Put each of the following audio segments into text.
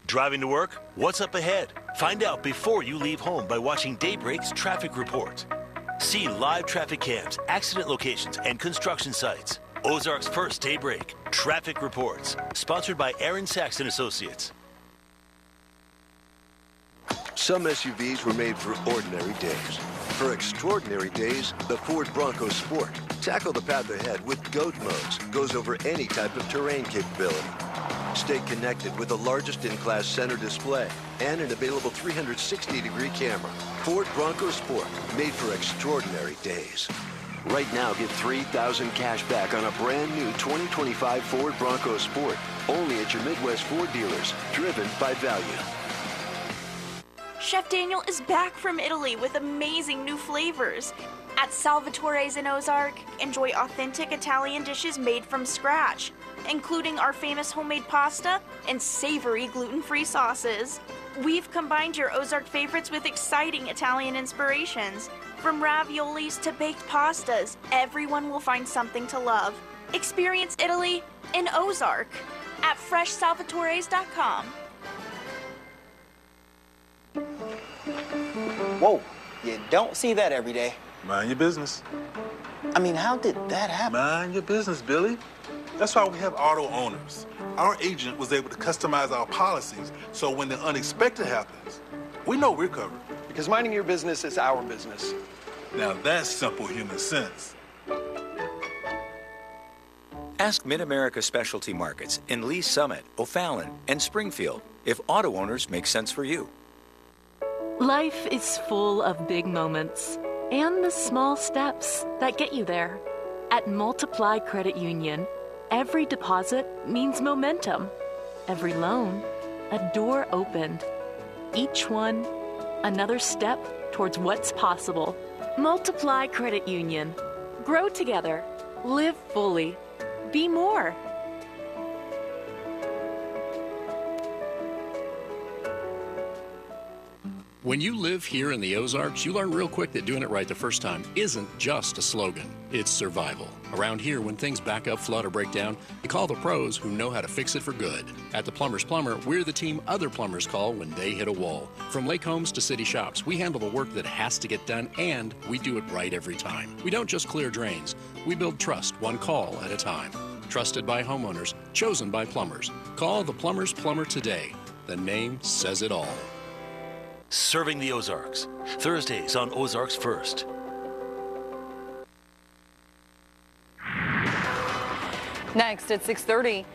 Driving to work? What's up ahead? Find out before you leave home by watching Daybreak's traffic report. See live traffic cams, accident locations, and construction sites. Ozark's first Daybreak Traffic Reports, sponsored by Aaron Saxon Associates. Some SUVs were made for ordinary days. For extraordinary days, the Ford Bronco Sport. Tackle the path ahead with GOAT modes. Goes over any type of terrain capability. Stay connected with the largest in-class center display and an available 360-degree camera. Ford Bronco Sport, made for extraordinary days. Right now, get $3,000 cash back on a brand new 2025 Ford Bronco Sport. Only at your Midwest Ford dealers. Driven by value. Chef Daniel is back from Italy with amazing new flavors. At Salvatore's in Ozark, enjoy authentic Italian dishes made from scratch, including our famous homemade pasta and savory gluten-free sauces. We've combined your Ozark favorites with exciting Italian inspirations. From raviolis to baked pastas, everyone will find something to love. Experience Italy in Ozark at freshsalvatores.com. Whoa, you don't see that every day. Mind your business. I mean, how did that happen? Mind your business, Billy. That's why we have auto owners. Our agent was able to customize our policies so when the unexpected happens, we know we're covered. Because minding your business is our business. Now that's simple human sense. Ask Mid-America Specialty Markets in Lee Summit, O'Fallon, and Springfield if auto owners make sense for you. Life is full of big moments and the small steps that get you there. At Multiply Credit Union, every deposit means momentum. Every loan, a door opened. Each one, another step towards what's possible. Multiply Credit Union. Grow together. Live fully. Be more. When you live here in the Ozarks, you learn real quick that doing it right the first time isn't just a slogan, it's survival. Around here, when things back up, flood, or break down, you call the pros who know how to fix it for good. At the Plumber's Plumber, we're the team other plumbers call when they hit a wall. From lake homes to city shops, we handle the work that has to get done, and we do it right every time. We don't just clear drains, we build trust one call at a time. Trusted by homeowners, chosen by plumbers. Call the Plumber's Plumber today. The name says it all. Serving the Ozarks. Thursdays on Ozarks First. Next at 6:30,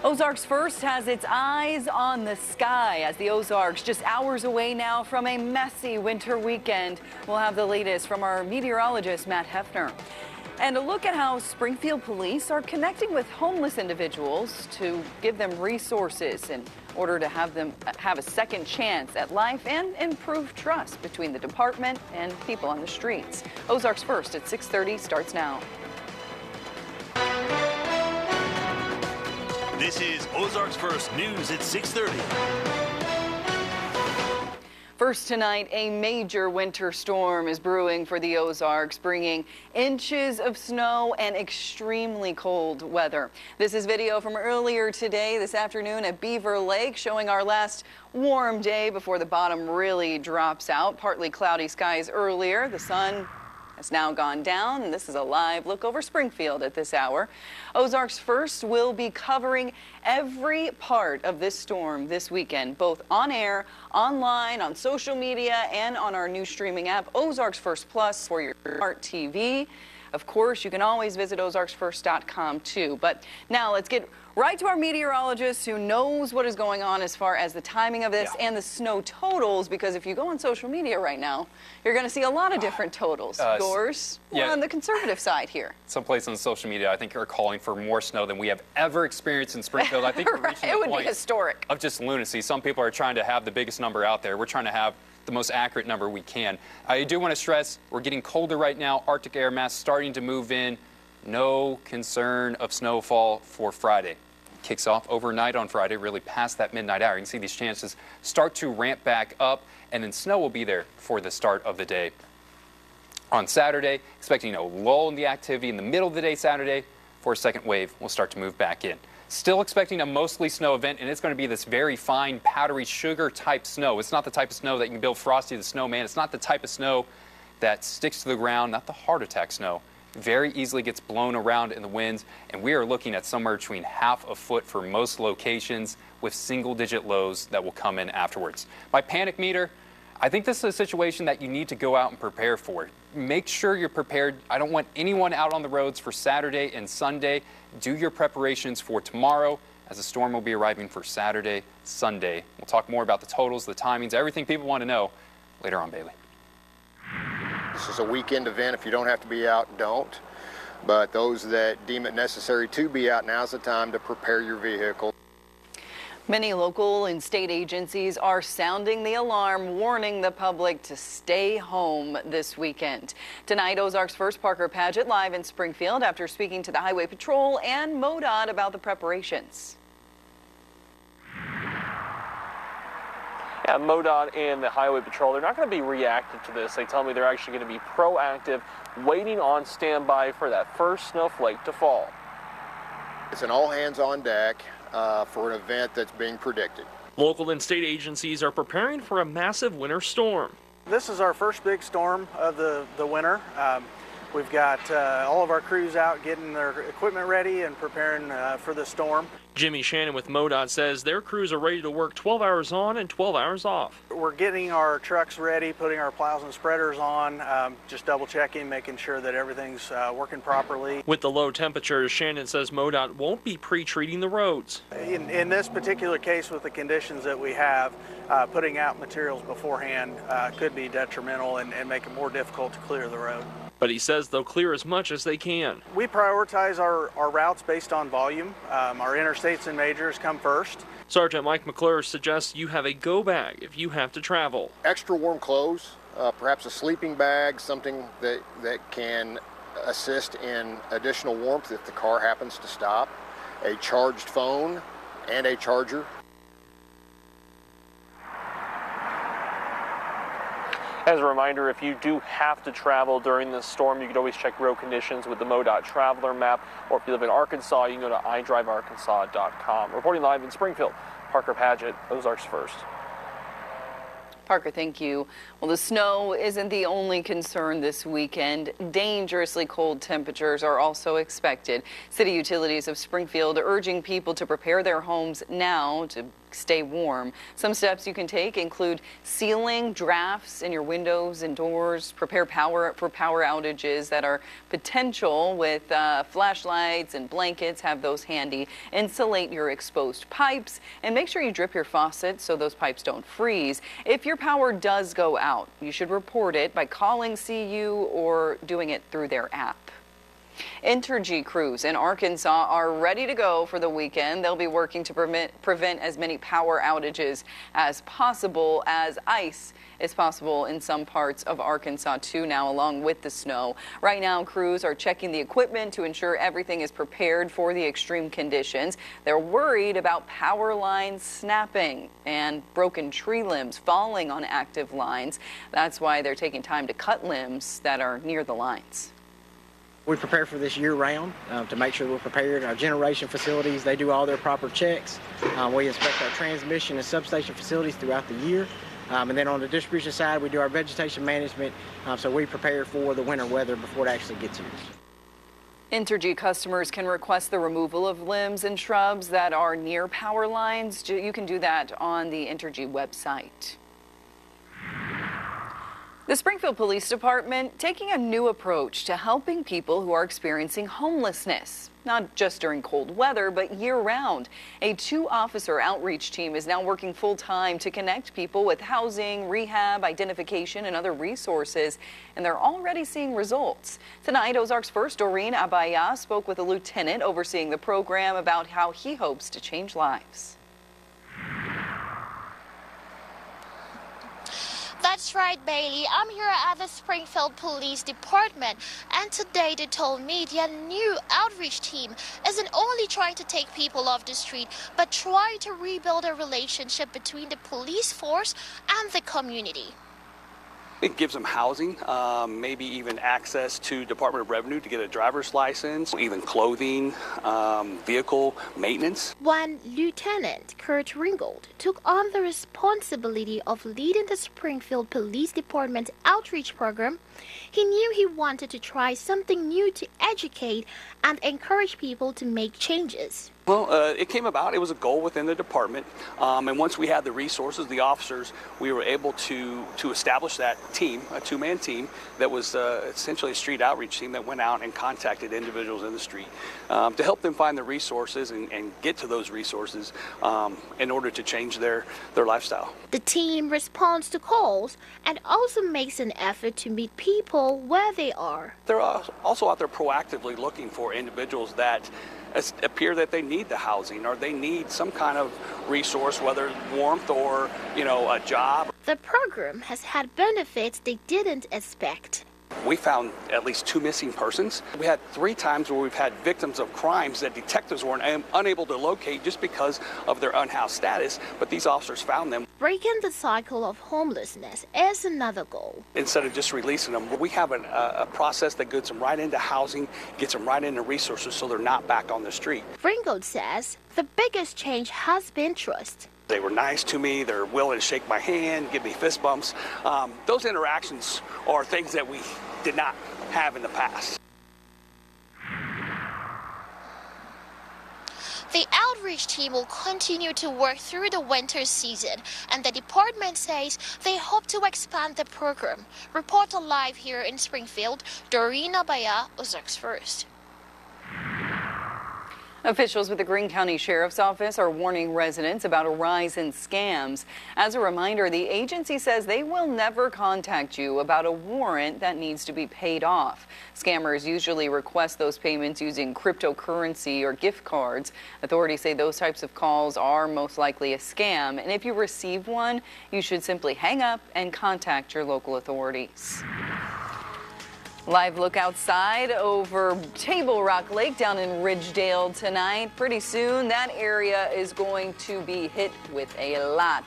Ozarks First has its eyes on the sky as the Ozarks just hours away now from a messy winter weekend. We'll have the latest from our meteorologist, Matt Hefner. And a look at how Springfield police are connecting with homeless individuals to give them resources in order to have them have a second chance at life and improve trust between the department and people on the streets. Ozarks First at 6:30 starts now. This is Ozarks First News at 6:30. First tonight, a major winter storm is brewing for the Ozarks, bringing inches of snow and extremely cold weather. This is video from earlier today, this afternoon at Beaver Lake, showing our last warm day before the bottom really drops out. Partly cloudy skies earlier. The sun has now gone down, and this is a live look over Springfield at this hour. Ozarks First will be covering every part of this storm this weekend, both on air, online, on social media, and on our new streaming app, Ozarks First Plus, for your smart TV. Of course, you can always visit ozarksfirst.com too. But now let's get right to our meteorologist who knows what is going on as far as the timing of this and the snow totals, because if you go on social media right now, you're going to see a lot of different totals. Yours, we're on the conservative side here. Some places on social media, I think, are calling for more snow than we have ever experienced in Springfield. I think we're reaching it the would point be historic. of just lunacy. Some people are trying to have the biggest number out there. We're trying to have the most accurate number we can. I do want to stress we're getting colder right now. Arctic air mass starting to move in. No concern of snowfall for Friday. Kicks off overnight on Friday, really past that midnight hour. You can see these chances start to ramp back up, and then snow will be there for the start of the day. On Saturday, expecting a lull in the activity in the middle of the day Saturday, for a second wave will start to move back in. Still expecting a mostly snow event, and it's going to be this very fine, powdery sugar type snow. It's not the type of snow that you can build Frosty the Snowman. It's not the type of snow that sticks to the ground, not the heart attack snow. Very easily gets blown around in the winds, and we are looking at somewhere between half a foot for most locations with single-digit lows that will come in afterwards. My panic meter, I think this is a situation that you need to go out and prepare for. Make sure you're prepared. I don't want anyone out on the roads for Saturday and Sunday. Do your preparations for tomorrow, as the storm will be arriving for Saturday, Sunday. We'll talk more about the totals, the timings, everything people want to know later on, Bailey. This is a weekend event. If you don't have to be out, don't. But those that deem it necessary to be out, now's the time to prepare your vehicle. Many local and state agencies are sounding the alarm, warning the public to stay home this weekend. Tonight, Ozark's first Parker Paget live in Springfield after speaking to the Highway Patrol and MoDOT about the preparations. Yeah, MoDOT and the Highway Patrol, they're not going to be reactive to this. They tell me they're actually going to be proactive, waiting on standby for that first snowflake to fall. It's an all hands on deck for an event that's being predicted. Local and state agencies are preparing for a massive winter storm. This is our first big storm of the winter. We've got all of our crews out getting their equipment ready and preparing for the storm. Jimmy Shannon with MoDOT says their crews are ready to work 12 hours on and 12 hours off. We're getting our trucks ready, putting our plows and spreaders on, just double checking, making sure that everything's working properly. With the low temperatures, Shannon says MoDOT won't be pre-treating the roads. In this particular case, with the conditions that we have, putting out materials beforehand could be detrimental and make it more difficult to clear the road. But he says they'll clear as much as they can. We prioritize our routes based on volume. Our interstates and majors come first. Sergeant Mike McClure suggests you have a go bag if you have to travel. Extra warm clothes, perhaps a sleeping bag, something that can assist in additional warmth if the car happens to stop, a charged phone and a charger. As a reminder, if you do have to travel during this storm, you can always check road conditions with the MoDOT Traveler map, or if you live in Arkansas, you can go to iDriveArkansas.com. Reporting live in Springfield, Parker Paget, Ozarks First. Parker, thank you. Well, the snow isn't the only concern this weekend. Dangerously cold temperatures are also expected. City Utilities of Springfield urging people to prepare their homes now to stay warm. Some steps you can take include sealing drafts in your windows and doors, prepare for power outages that are potential with flashlights and blankets, have those handy, insulate your exposed pipes, and make sure you drip your faucets so those pipes don't freeze. If your power does go out, you should report it by calling CU or doing it through their app. Entergy crews in Arkansas are ready to go for the weekend. They'll be working to prevent as many power outages as possible, as ice is possible in some parts of Arkansas too now, along with the snow. Right now, crews are checking the equipment to ensure everything is prepared for the extreme conditions. They're worried about power lines snapping and broken tree limbs falling on active lines. That's why they're taking time to cut limbs that are near the lines. We prepare for this year-round to make sure we're prepared. Our generation facilities, they do all their proper checks. We inspect our transmission and substation facilities throughout the year. And then on the distribution side, we do our vegetation management, so we prepare for the winter weather before it actually gets here. Entergy customers can request the removal of limbs and shrubs that are near power lines. You can do that on the Entergy website. The Springfield Police Department taking a new approach to helping people who are experiencing homelessness, not just during cold weather, but year-round. A 2-officer outreach team is now working full-time to connect people with housing, rehab, identification, and other resources, and they're already seeing results. Tonight, Ozark's first Doreen Abaya spoke with a lieutenant overseeing the program about how he hopes to change lives. That's right, Bailey. I'm here at the Springfield Police Department, and today they told me their new outreach team isn't only trying to take people off the street, but trying to rebuild a relationship between the police force and the community. It gives them housing, maybe even access to Department of Revenue to get a driver's license, even clothing, vehicle maintenance. One Lieutenant Kurt Ringgold took on the responsibility of leading the Springfield Police Department outreach program. He knew he wanted to try something new to educate and encourage people to make changes. Well, it came about. It was a goal within the department, and once we had the resources, the officers, we were able to establish that team, a two-man team that was essentially a street outreach team that went out and contacted individuals in the street to help them find the resources and get to those resources in order to change their lifestyle. The team responds to calls and also makes an effort to meet people where they are. They're also out there proactively looking for individuals that appear that they need the housing or they need some kind of resource, whether warmth or, a job. The program has had benefits they didn't expect. We found at least 2 missing persons. We had 3 times where we've had victims of crimes that detectives were unable to locate just because of their unhoused status, but these officers found them. Breaking the cycle of homelessness is another goal. Instead of just releasing them, we have a process that gets them right into housing, gets them right into resources so they're not back on the street. Ringgold says the biggest change has been trust. They were nice to me. They're willing to shake my hand, give me fist bumps. Those interactions are things that we did not have in the past. The outreach team will continue to work through the winter season, and the department says they hope to expand the program. Reporter live here in Springfield, Doreen Abaya, Ozarks First. Officials with the Greene County Sheriff's Office are warning residents about a rise in scams. As a reminder, the agency says they will never contact you about a warrant that needs to be paid off. Scammers usually request those payments using cryptocurrency or gift cards. Authorities say those types of calls are most likely a scam, and if you receive one, you should simply hang up and contact your local authorities. Live look outside over Table Rock Lake down in Ridgedale tonight. Pretty soon, that area is going to be hit with a lot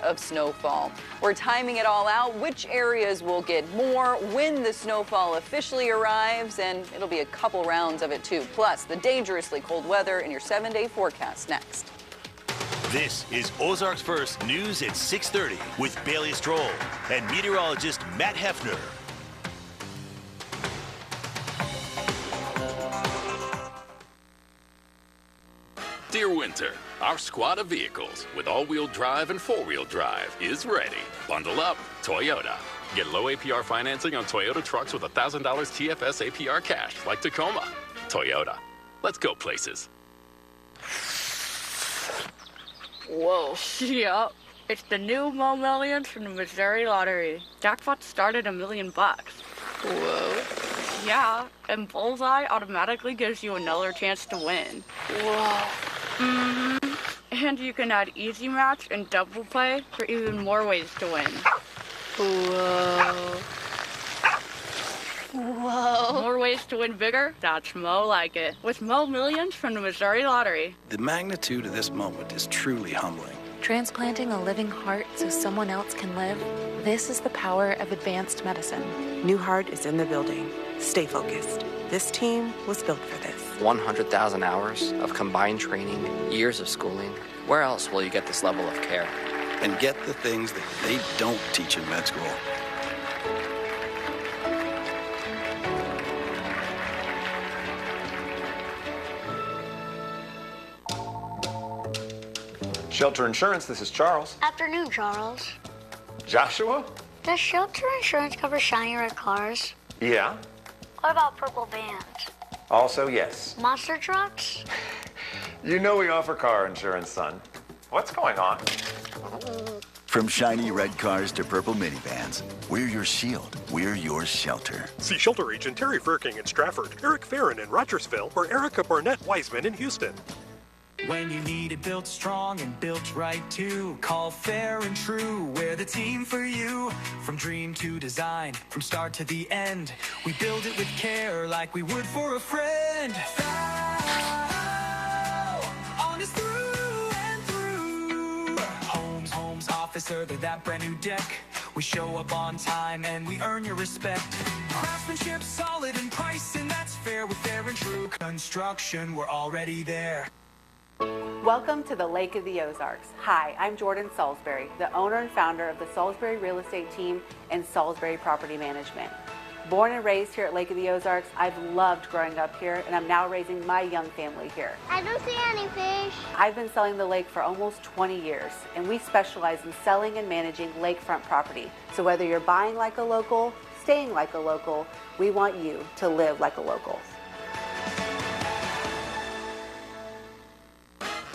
of snowfall. We're timing it all out, which areas will get more, when the snowfall officially arrives, and it'll be a couple rounds of it too. Plus, the dangerously cold weather in your 7-day forecast next. This is Ozarks First News at 6:30 with Bailey Stroll and meteorologist Matt Hefner. Dear Winter, our squad of vehicles with all-wheel drive and four-wheel drive is ready. Bundle up, Toyota. Get low APR financing on Toyota trucks with $1,000 TFS APR cash, like Tacoma. Toyota. Let's go places. Whoa. Yup. It's the new Mo Millions from the Missouri Lottery. Jackpot started $1 million. Whoa. Yeah, and Bullseye automatically gives you another chance to win. Whoa. And you can add Easy Match and Double Play for even more ways to win. Whoa. Whoa. More ways to win bigger? That's Mo like it. With Mo Millions from the Missouri Lottery. The magnitude of this moment is truly humbling. Transplanting a living heart so someone else can live. This is the power of advanced medicine. New Heart is in the building. Stay focused. This team was built for this. 100,000 hours of combined training, years of schooling. Where else will you get this level of care? And get the things that they don't teach in med school. Shelter Insurance, this is Charles. Afternoon, Charles. Joshua? Does Shelter Insurance cover shiny red cars? Yeah. What about purple vans? Also, yes. Monster trucks? You know we offer car insurance, son. What's going on? From shiny red cars to purple minivans, we're your shield. We're your shelter. See Shelter Agent Terry Furking in Stratford, Eric Farron in Rogersville, or Erica Barnett Wiseman in Houston. When you need it built strong and built right too, call Fair and True. We're the team for you. From dream to design, from start to the end, we build it with care like we would for a friend. Honest through and through. Homes, officer, they're that brand new deck. We show up on time and we earn your respect. Craftsmanship solid and pricing that's fair. With Fair and True Construction, we're already there. Welcome to the Lake of the Ozarks. Hi, I'm Jordan Salisbury, the owner and founder of the Salisbury Real Estate Team and Salisbury Property Management. Born and raised here at Lake of the Ozarks, I've loved growing up here, and I'm now raising my young family here. I don't see any fish. I've been selling the lake for almost 20 years, and we specialize in selling and managing lakefront property. So whether you're buying like a local, staying like a local, we want you to live like a local.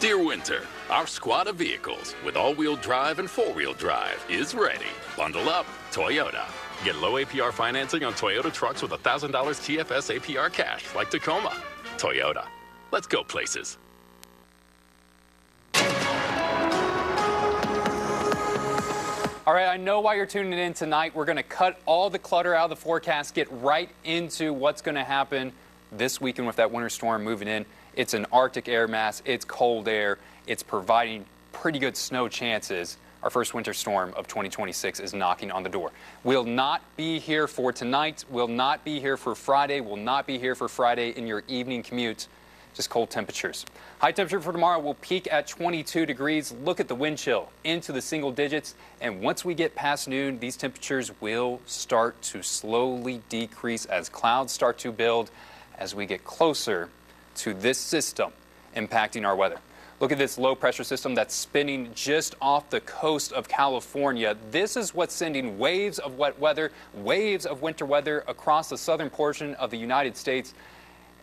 Dear Winter, our squad of vehicles with all-wheel drive and four-wheel drive is ready. Bundle up, Toyota. Get low APR financing on Toyota trucks with $1,000 TFS APR cash, like Tacoma. Toyota. Let's go places. All right, I know why you're tuning in tonight. We're going to cut all the clutter out of the forecast, get right into what's going to happen this weekend with that winter storm moving in. It's an Arctic air mass. It's cold air. It's providing pretty good snow chances. Our first winter storm of 2026 is knocking on the door. We'll not be here for tonight. We'll not be here for Friday. We'll not be here for Friday in your evening commute. Just cold temperatures. High temperature for tomorrow will peak at 22 degrees. Look at the wind chill into the single digits. And once we get past noon, these temperatures will start to slowly decrease as clouds start to build as we get closer to this system impacting our weather. Look at this low pressure system that's spinning just off the coast of California. This is what's sending waves of wet weather, waves of winter weather across the southern portion of the United States,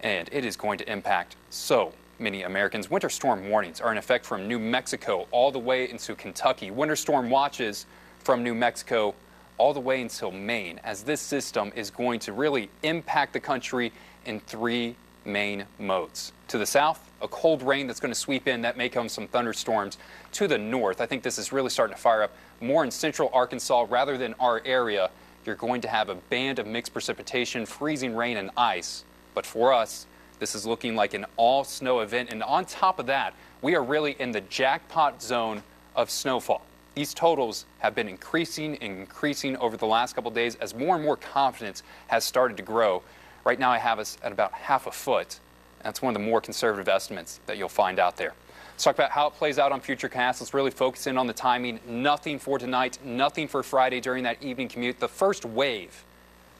and it is going to impact so many Americans. Winter storm warnings are in effect from New Mexico all the way into Kentucky. Winter storm watches from New Mexico all the way until Maine, as this system is going to really impact the country in three main modes. To the south, a cold rain that's going to sweep in. That may come some thunderstorms. To the north, I think this is really starting to fire up more in central Arkansas rather than our area. You're going to have a band of mixed precipitation, freezing rain and ice. But for us, this is looking like an all-snow event. And on top of that, we are really in the jackpot zone of snowfall. These totals have been increasing and increasing over the last couple of days as more and more confidence has started to grow. Right now I have us at about half a foot. That's one of the more conservative estimates that you'll find out there. Let's talk about how it plays out on Futurecast. Let's really focus in on the timing. Nothing for tonight, nothing for Friday during that evening commute. The first wave,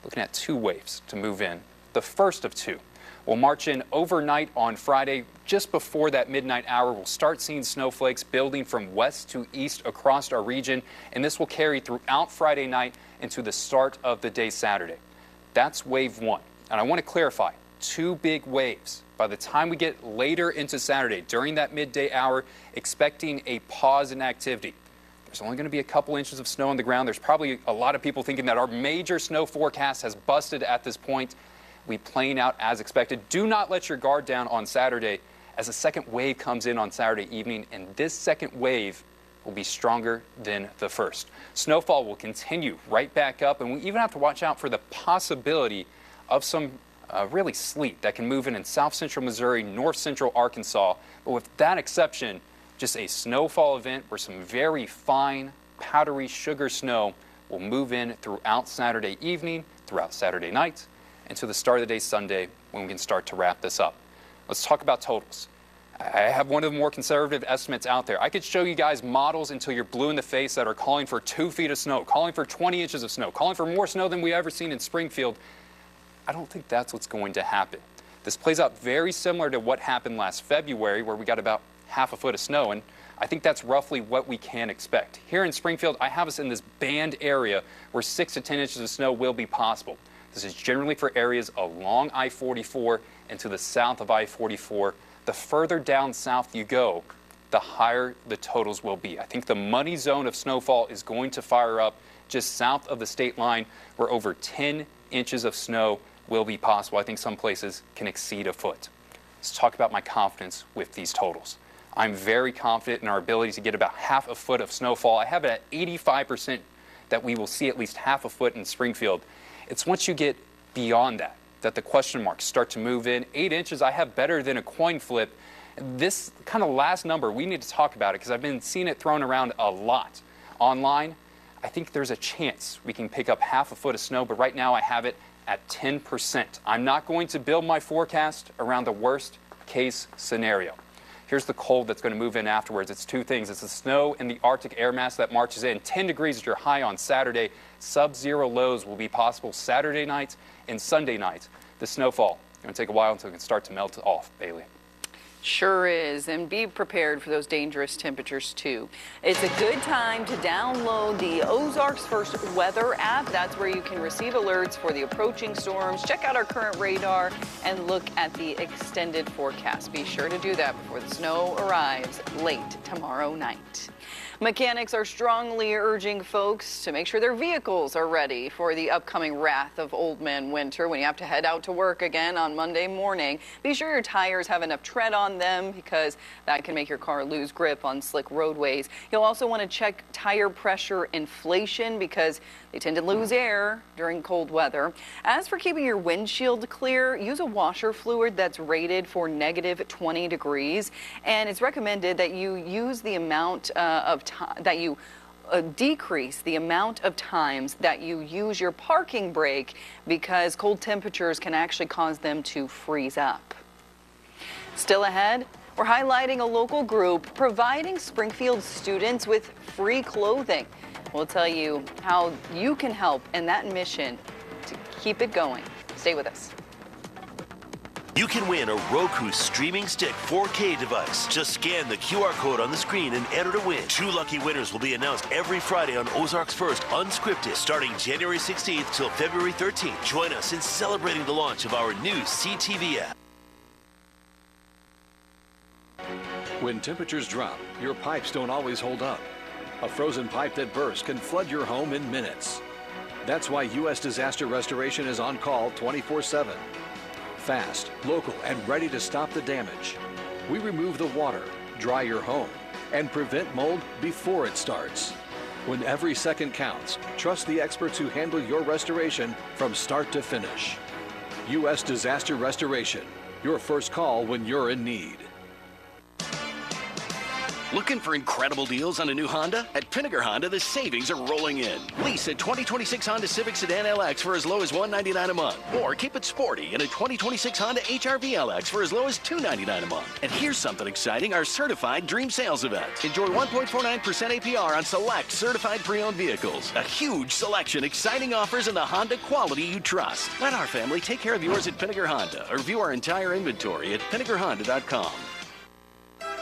looking at two waves to move in. The first of two will march in overnight on Friday. Just before that midnight hour, we'll start seeing snowflakes building from west to east across our region, and this will carry throughout Friday night into the start of the day Saturday. That's wave one. And I want to clarify, two big waves. By the time we get later into Saturday, during that midday hour, expecting a pause in activity. There's only going to be a couple inches of snow on the ground. There's probably a lot of people thinking that our major snow forecast has busted at this point. We playing out as expected. Do not let your guard down on Saturday as a second wave comes in on Saturday evening, and this second wave will be stronger than the first. Snowfall will continue right back up, and we even have to watch out for the possibility of some really sleet that can move in south central Missouri, north central Arkansas. But with that exception, just a snowfall event where some very fine, powdery sugar snow will move in throughout Saturday evening, throughout Saturday night, and to the start of the day Sunday when we can start to wrap this up. Let's talk about totals. I have one of the more conservative estimates out there. I could show you guys models until you're blue in the face that are calling for 2 feet of snow, calling for 20 inches of snow, calling for more snow than we've ever seen in Springfield. I don't think that's what's going to happen. This plays out very similar to what happened last February, where we got about half a foot of snow, and I think that's roughly what we can expect. Here in Springfield, I have us in this band area where 6 to 10 inches of snow will be possible. This is generally for areas along I-44 and to the south of I-44. The further down south you go, the higher the totals will be. I think the money zone of snowfall is going to fire up just south of the state line, where over 10 inches of snow will be possible. I think some places can exceed a foot. Let's talk about my confidence with these totals. I'm very confident in our ability to get about half a foot of snowfall. I have it at 85% that we will see at least half a foot in Springfield. It's once you get beyond that the question marks start to move in. 8 inches I have better than a coin flip. This kind of last number, we need to talk about it because I've been seeing it thrown around a lot online. I think there's a chance we can pick up half a foot of snow, but right now I have it at 10%. I'm not going to build my forecast around the worst case scenario. Here's the cold that's going to move in afterwards. It's two things. It's the snow and the Arctic air mass that marches in. 10 degrees is your high on Saturday. Sub-zero lows will be possible Saturday nights and Sunday nights. The snowfall, it's going to take a while until it can start to melt off, Bailey. Sure is, and be prepared for those dangerous temperatures too. It's a good time to download the Ozarks First Weather app. That's where you can receive alerts for the approaching storms, check out our current radar, and look at the extended forecast. Be sure to do that before the snow arrives late tomorrow night. Mechanics are strongly urging folks to make sure their vehicles are ready for the upcoming wrath of Old Man Winter when you have to head out to work again on Monday morning. Be sure your tires have enough tread on them because that can make your car lose grip on slick roadways. You'll also want to check tire pressure inflation because they tend to lose air during cold weather. As for keeping your windshield clear, use a washer fluid that's rated for negative 20 degrees. And it's recommended that you use the amount of time that you decrease the amount of times that you use your parking brake because cold temperatures can actually cause them to freeze up. Still ahead, we're highlighting a local group providing Springfield students with free clothing. We'll tell you how you can help in that mission to keep it going. Stay with us. You can win a Roku Streaming Stick 4K device. Just scan the QR code on the screen and enter to win. 2 lucky winners will be announced every Friday on Ozarks First Unscripted, starting January 16th till February 13th. Join us in celebrating the launch of our new CTV app. When temperatures drop, your pipes don't always hold up. A frozen pipe that bursts can flood your home in minutes. That's why U.S. Disaster Restoration is on call 24/7. Fast, local, and ready to stop the damage. We remove the water, dry your home, and prevent mold before it starts. When every second counts, trust the experts who handle your restoration from start to finish. U.S. Disaster Restoration, your first call when you're in need. Looking for incredible deals on a new Honda? At Pinnaker Honda, the savings are rolling in. Lease a 2026 Honda Civic Sedan LX for as low as $199 a month. Or keep it sporty in a 2026 Honda HR-V LX for as low as $299 a month. And here's something exciting, our certified Dream Sales event. Enjoy 1.49% APR on select certified pre-owned vehicles. A huge selection, exciting offers, and the Honda quality you trust. Let our family take care of yours at Pinnaker Honda or view our entire inventory at PinnakerHonda.com.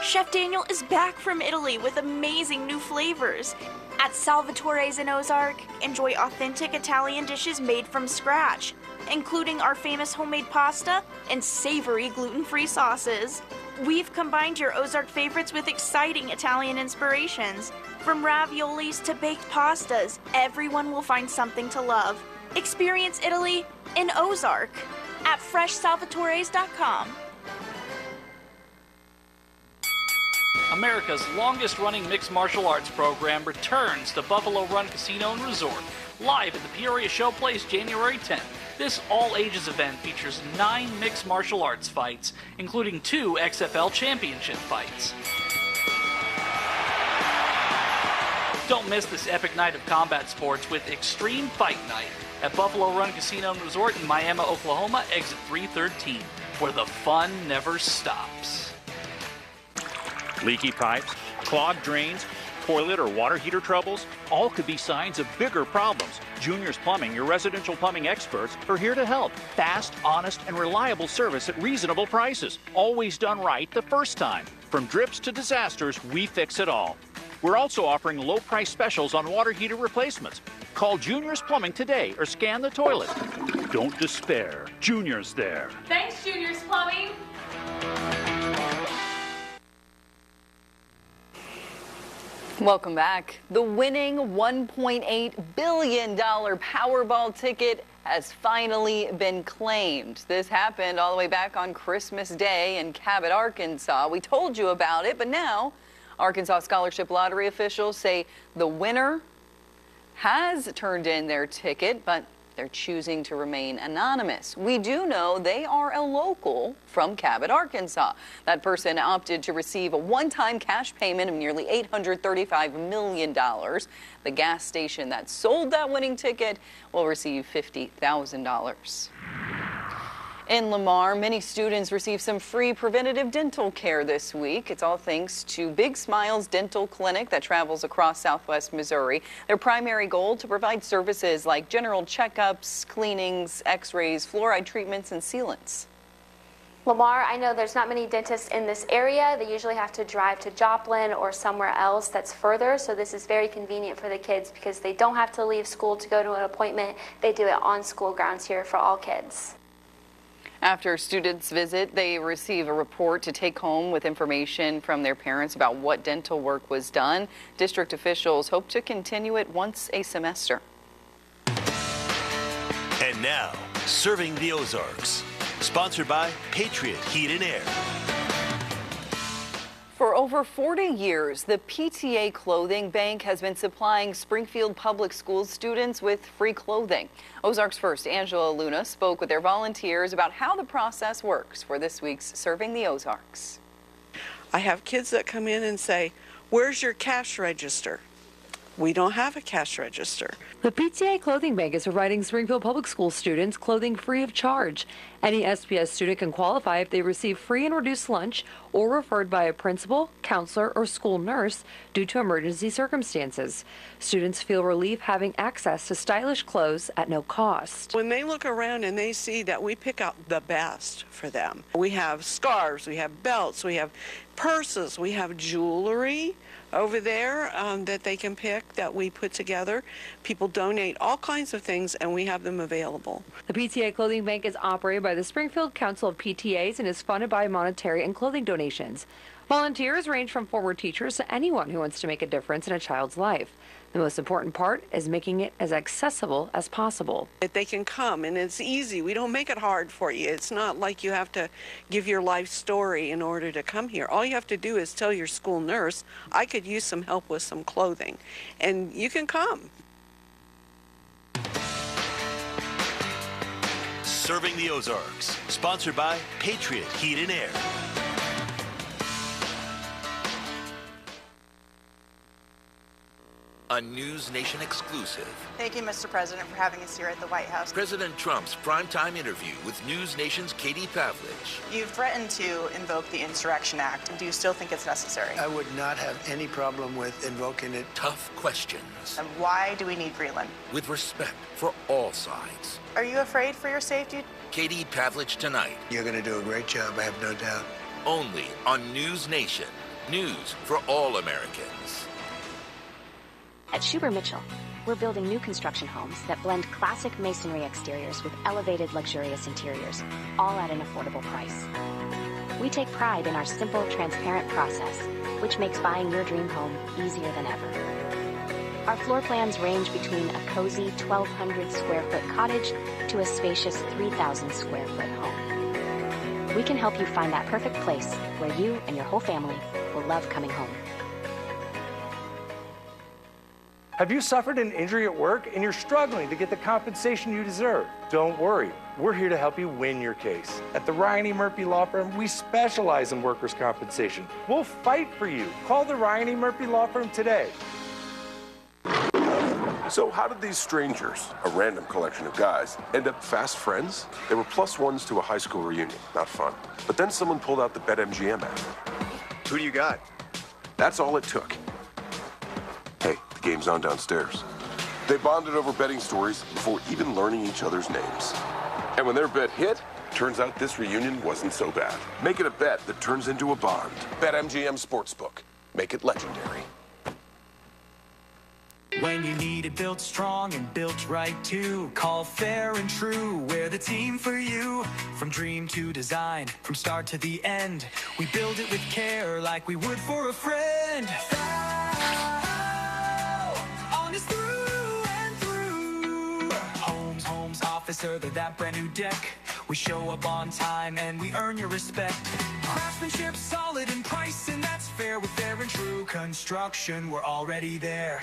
Chef Daniel is back from Italy with amazing new flavors. At Salvatore's in Ozark, enjoy authentic Italian dishes made from scratch, including our famous homemade pasta and savory gluten-free sauces. We've combined your Ozark favorites with exciting Italian inspirations. From raviolis to baked pastas, everyone will find something to love. Experience Italy in Ozark at FreshSalvatores.com. America's longest-running mixed martial arts program returns to Buffalo Run Casino and Resort, live at the Peoria Showplace January 10th. This all-ages event features 9 mixed martial arts fights, including 2 XFL championship fights. Don't miss this epic night of combat sports with Extreme Fight Night at Buffalo Run Casino and Resort in Miami, Oklahoma, exit 313, where the fun never stops. Leaky pipes, clogged drains, toilet or water heater troubles, all could be signs of bigger problems. Junior's Plumbing, your residential plumbing experts, are here to help. Fast, honest, and reliable service at reasonable prices. Always done right the first time. From drips to disasters, we fix it all. We're also offering low-price specials on water heater replacements. Call Junior's Plumbing today or scan the toilet. Don't despair. Junior's there. Thanks, Junior's Plumbing. Welcome back. The winning $1.8 billion Powerball ticket has finally been claimed. This happened all the way back on Christmas Day in Cabot, Arkansas. We told you about it, but now Arkansas Scholarship Lottery officials say the winner has turned in their ticket, but They're choosing to remain anonymous. We do know they are a local from Cabot, Arkansas. That person opted to receive a one-time cash payment of nearly $835 million. The gas station that sold that winning ticket will receive $50,000. In Lamar, many students received some free preventative dental care this week. It's all thanks to Big Smiles Dental Clinic that travels across Southwest Missouri. Their primary goal to provide services like general checkups, cleanings, x-rays, fluoride treatments, and sealants. Lamar, I know there's not many dentists in this area. They usually have to drive to Joplin or somewhere else that's further, so this is very convenient for the kids because they don't have to leave school to go to an appointment. They do it on school grounds here for all kids. After students visit, they receive a report to take home with information from their parents about what dental work was done. District officials hope to continue it once a semester. And now, Serving the Ozarks, sponsored by Patriot Heat and Air. For over 40 years, the PTA Clothing Bank has been supplying Springfield Public Schools students with free clothing. Ozarks First Angela Luna spoke with their volunteers about how the process works for this week's Serving the Ozarks. I have kids that come in and say, "Where's your cash register?" We don't have a cash register. The PTA Clothing Bank is providing Springfield Public School students clothing free of charge. Any SPS student can qualify if they receive free and reduced lunch or referred by a principal, counselor, or school nurse due to emergency circumstances. Students feel relief having access to stylish clothes at no cost. When they look around and they see that we pick out the best for them. We have scarves, we have belts, we have purses, we have jewelry over there that they can pick that we put together. People donate all kinds of things and we have them available. The PTA Clothing Bank is operated by the Springfield Council of PTAs and is funded by monetary and clothing donations. Volunteers range from former teachers to anyone who wants to make a difference in a child's life. The most important part is making it as accessible as possible. If they can come, and it's easy. We don't make it hard for you. It's not like you have to give your life story in order to come here. All you have to do is tell your school nurse, I could use some help with some clothing, and you can come. Serving the Ozarks, sponsored by Patriot Heat and Air. A News Nation exclusive. Thank you, Mr. President, for having us here at the White House. President Trump's primetime interview with News Nation's Katie Pavlich. You've threatened to invoke the Insurrection Act. Do you still think it's necessary? I would not have any problem with invoking it. Tough questions. And why do we need Greenland? With respect for all sides. Are you afraid for your safety? Katie Pavlich tonight. You're going to do a great job, I have no doubt. Only on News Nation. News for all Americans. At Schuber Mitchell, we're building new construction homes that blend classic masonry exteriors with elevated, luxurious interiors, all at an affordable price. We take pride in our simple, transparent process, which makes buying your dream home easier than ever. Our floor plans range between a cozy 1,200 square foot cottage to a spacious 3,000 square foot home. We can help you find that perfect place where you and your whole family will love coming home. Have you suffered an injury at work and you're struggling to get the compensation you deserve? Don't worry, we're here to help you win your case. At the Ryan E. Murphy Law Firm, we specialize in workers' compensation. We'll fight for you. Call the Ryan E. Murphy Law Firm today. So how did these strangers, a random collection of guys, end up fast friends? They were plus ones to a high school reunion. Not fun. But then someone pulled out the BetMGM app. Who do you got? That's all it took. Hey, the game's on downstairs. They bonded over betting stories before even learning each other's names. And when their bet hit, turns out this reunion wasn't so bad. Make it a bet that turns into a bond. BetMGM Sportsbook. Make it legendary. When you need it built strong and built right too, call Fair and True. We're the team for you. From dream to design, from start to the end, we build it with care like we would for a friend. Honest through and through. Homes, officer, they're that brand new deck. We show up on time and we earn your respect. Craftsmanship solid in price, and that's fair with Fair and True Construction. We're already there.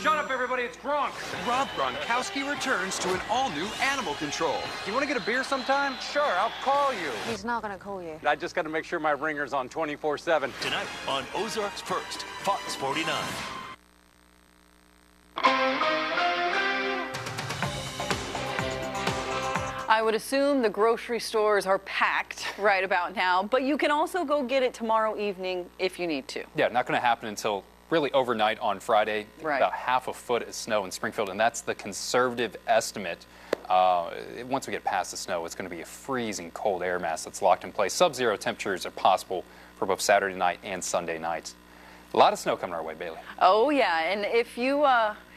Shut up, everybody. everybody, it's Gronk. Rob Gronkowski returns to an all-new Animal Control. Do you want to get a beer sometime? Sure, I'll call you. He's not going to call you. I just got to make sure my ringer's on 24/7. Tonight on Ozarks First, Fox 49. I would assume the grocery stores are packed right about now, but you can also go get it tomorrow evening if you need to. Yeah, not going to happen until really overnight on Friday. Right. About half a foot of snow in Springfield, and that's the conservative estimate. Once we get past the snow, it's going to be a freezing cold air mass that's locked in place. Sub-zero temperatures are possible for both Saturday night and Sunday nights. A lot of snow coming our way, Bailey. Oh, yeah, and if you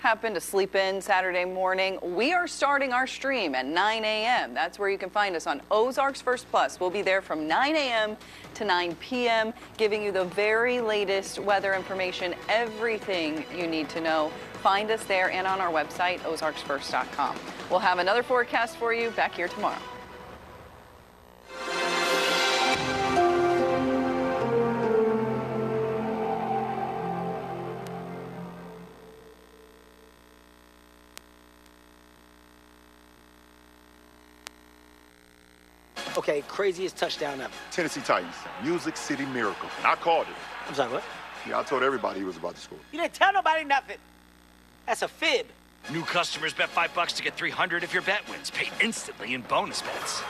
happen to sleep in Saturday morning, we are starting our stream at 9 a.m. That's where you can find us on Ozarks First Plus. We'll be there from 9 a.m. to 9 p.m., giving you the very latest weather information, everything you need to know. Find us there and on our website, ozarksfirst.com. We'll have another forecast for you back here tomorrow. Okay, craziest touchdown ever. Tennessee Titans, Music City Miracle. I called it. I'm sorry, what? Yeah, I told everybody he was about to score. You didn't tell nobody nothing. That's a fib. New customers bet $5 to get $300 if your bet wins. Paid instantly in bonus bets.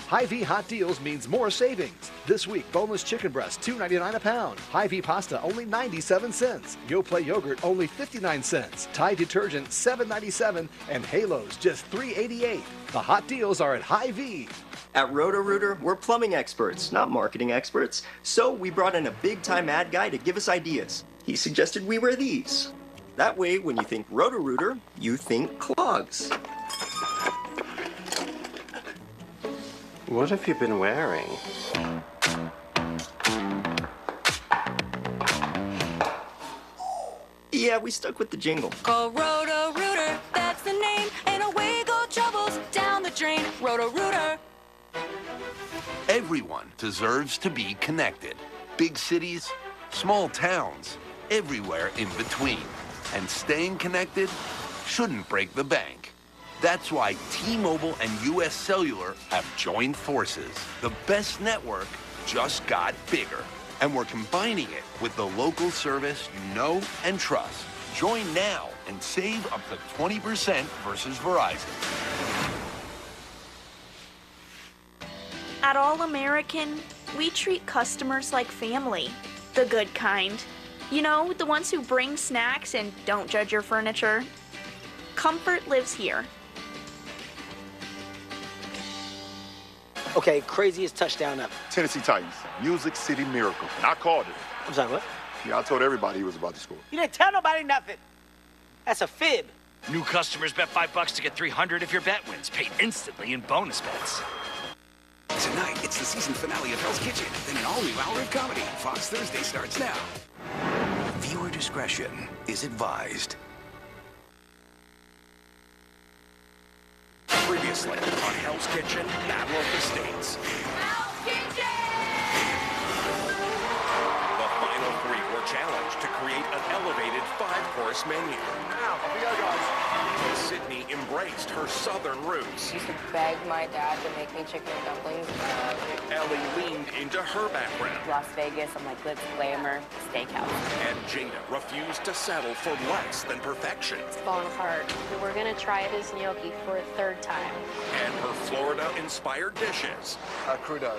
Hy-Vee Hot Deals means more savings. This week, boneless chicken breast, $2.99 a pound. Hy-Vee pasta, only 97 cents. YoPlay yogurt, only 59 cents. Tide detergent, $7.97. And Halos, just $3.88. The hot deals are at Hy-Vee. At Roto-Rooter, we're plumbing experts, not marketing experts. So we brought in a big-time ad guy to give us ideas. He suggested we wear these. That way, when you think Roto-Rooter, you think clogs. What have you been wearing? Yeah, we stuck with the jingle. Go Roto-Rooter, that's the name, and away go troubles down the drain. Roto-Rooter. Everyone deserves to be connected. Big cities, small towns, everywhere in between. And staying connected shouldn't break the bank. That's why T-Mobile and US Cellular have joined forces. The best network just got bigger. And we're combining it with the local service you know and trust. Join now and save up to 20% versus Verizon. At All American, we treat customers like family, the good kind. You know, the ones who bring snacks and don't judge your furniture. Comfort lives here. Okay, craziest touchdown ever. Tennessee Titans, Music City Miracle. I called it. I'm sorry, what? Yeah, I told everybody he was about to score. You didn't tell nobody nothing. That's a fib. New customers bet $5 to get $300 if your bet wins. Paid instantly in bonus bets. Tonight, it's the season finale of Hell's Kitchen, then an all-new hour of comedy. Fox Thursday starts now. Viewer discretion is advised. Previously on Hell's Kitchen, Battle of the States. Hell's Kitchen! The final three were challenged to create an elevated 5-course menu. Now, here we go, guys. Sydney embraced her southern roots. I used to beg my dad to make me chicken and dumplings. Ellie leaned into her background. Las Vegas, I'm like, let's glamour steakhouse. And Jada refused to settle for less than perfection. It's falling apart. We're gonna try this gnocchi for a third time. And her Florida-inspired dishes. Crudo.